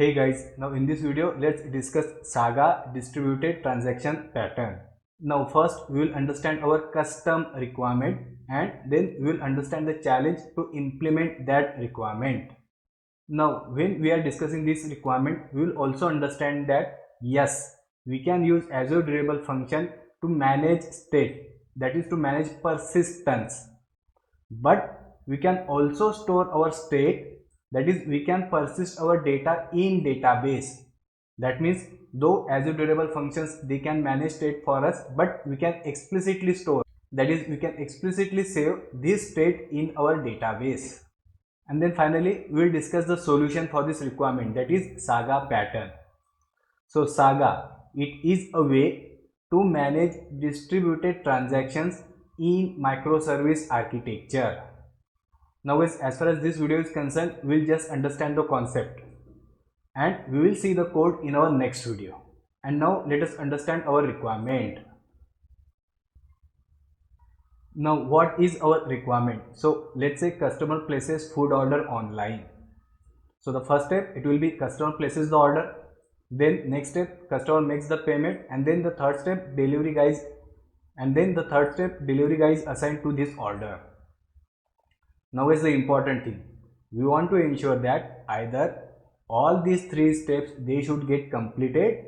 Hey guys, now in this video let's discuss SAGA Distributed Transaction Pattern. Now first we will understand our custom requirement and then we will understand the challenge to implement that requirement. Now when we are discussing this requirement, we will also understand that yes, we can use Azure Durable function to manage state, that is to manage persistence, but we can also store our state, that is we can persist our data in database. That means though Azure Durable functions they can manage state for us, but we can explicitly store, that is we can explicitly save this state in our database. And then finally we will discuss the solution for this requirement, that is SAGA pattern. So SAGA, it is a way to manage distributed transactions in microservice architecture. Now guys, as far as this video is concerned, we'll just understand the concept and we will see the code in our next video. And now let us understand our requirement. Now what is our requirement? So let's say customer places food order online. So the first step, it will be customer places the order, then next step customer makes the payment, and then the third step delivery guy is assigned to this order. Now is the important thing, we want to ensure that either all these three steps they should get completed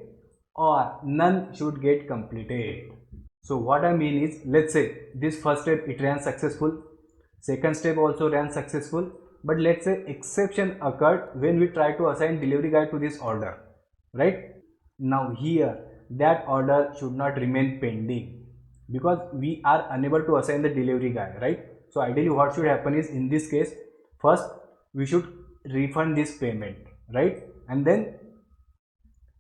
or none should get completed. So what I mean is, let's say this first step it ran successful, second step also ran successful, but let's say exception occurred when we try to assign delivery guy to this order, right? Now here that order should not remain pending because we are unable to assign the delivery guy, right? So ideally what should happen is, in this case first we should refund this payment, right? And then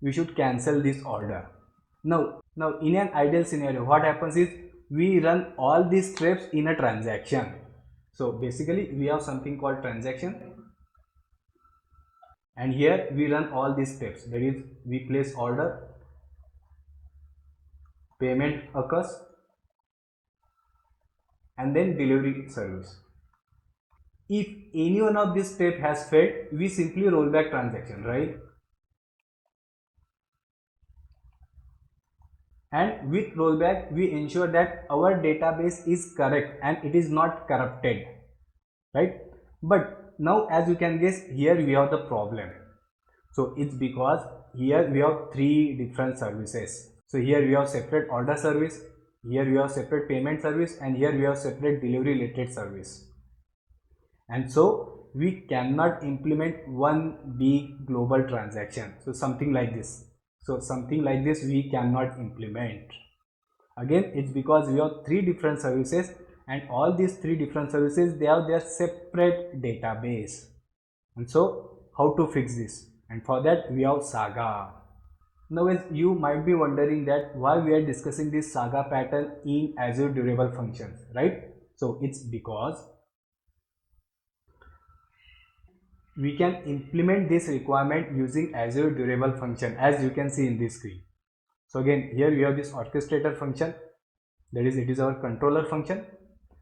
we should cancel this order. Now in an ideal scenario what happens is, we run all these steps in a transaction. So basically we have something called transaction, and here we run all these steps, that is we place order, payment occurs, and then delivery service. If any one of these steps has failed, we simply roll back transaction, right? And with rollback we ensure that our database is correct and it is not corrupted, right? But now as you can guess, here we have the problem. So it's because here we have three different services. So here we have separate order service, here we have separate payment service, and here we have separate delivery related service. And so we cannot implement one big global transaction. So something like this we cannot implement. Again, it's because we have three different services, and all these three different services they have their separate database. And so how to fix this? And for that we have SAGA. Now as you might be wondering that why we are discussing this SAGA pattern in Azure Durable functions, right? So it's because we can implement this requirement using Azure Durable function, as you can see in this screen. So again, here we have this orchestrator function, that is it is our controller function,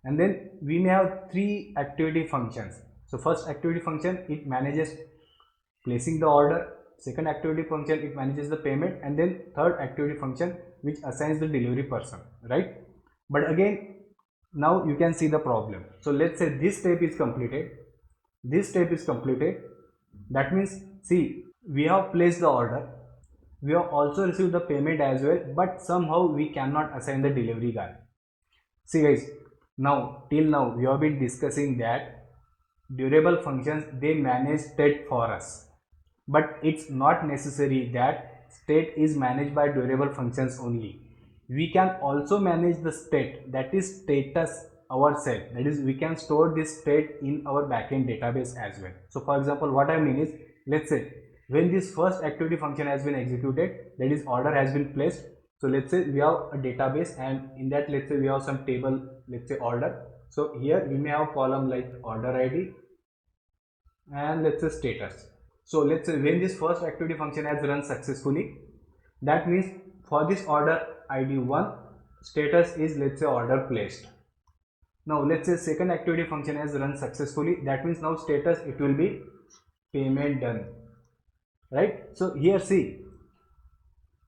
and then we may have three activity functions. So first activity function, it manages placing the order, second activity function it manages the payment, and then third activity function which assigns the delivery person, right? But again, now you can see the problem. So let's say this step is completed, that means see, we have placed the order, we have also received the payment as well, but somehow we cannot assign the delivery guy. See guys, now till now we have been discussing that durable functions they manage state for us, but it's not necessary that state is managed by durable functions only. We can also manage the state, that is status, ourselves, that is we can store this state in our backend database as well. So for example, what I mean is, let's say when this first activity function has been executed, that is order has been placed. So let's say we have a database, and in that let's say we have some table, let's say order. So here we may have column like order ID and let's say status. So let's say when this first activity function has run successfully, that means for this order ID 1, status is let's say order placed. Now let's say second activity function has run successfully, that means now status it will be payment done. right? So here see,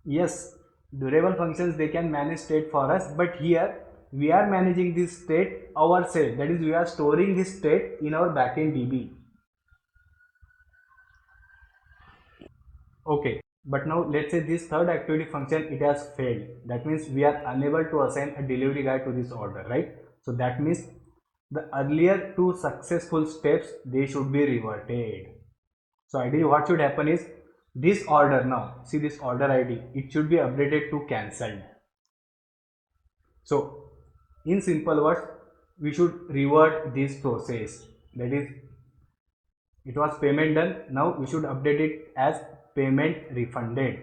yes, durable functions, they can manage state for us, but here we are managing this state ourselves. That is, we are storing this state in our backend DB. Okay, but now let's say this third activity function, it has failed. That means we are unable to assign a delivery guy to this order, right? So that means the earlier two successful steps, they should be reverted. So ideally what should happen is, this order, now see this order ID, it should be updated to cancelled. So in simple words, we should revert this process. That is, it was payment done, now we should update it as payment refunded.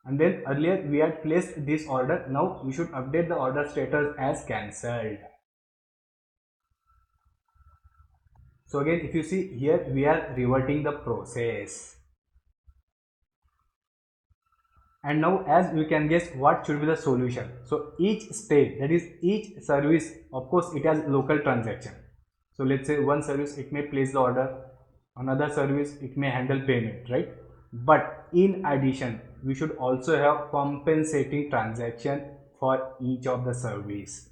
And then earlier we had placed this order, now we should update the order status as cancelled. So again, if you see here, we are reverting the process. And now as we can guess what should be the solution. So each state, that is each service, of course it has local transaction. So let's say one service, it may place the order, another service, it may handle payment, right? But in addition, we should also have compensating transaction for each of the service.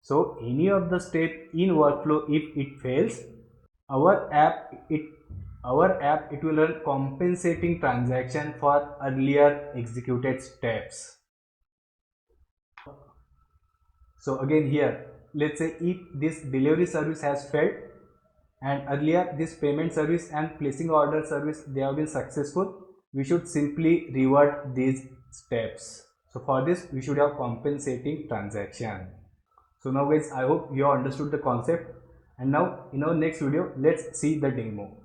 So any of the step in workflow, if it fails, our app it will run compensating transaction for earlier executed steps. So again here, let's say if this delivery service has failed and earlier this payment service and placing order service, they have been successful, we should simply revert these steps. So for this we should have compensating transaction. So now guys, I hope you have understood the concept, and now in our next video let's see the demo.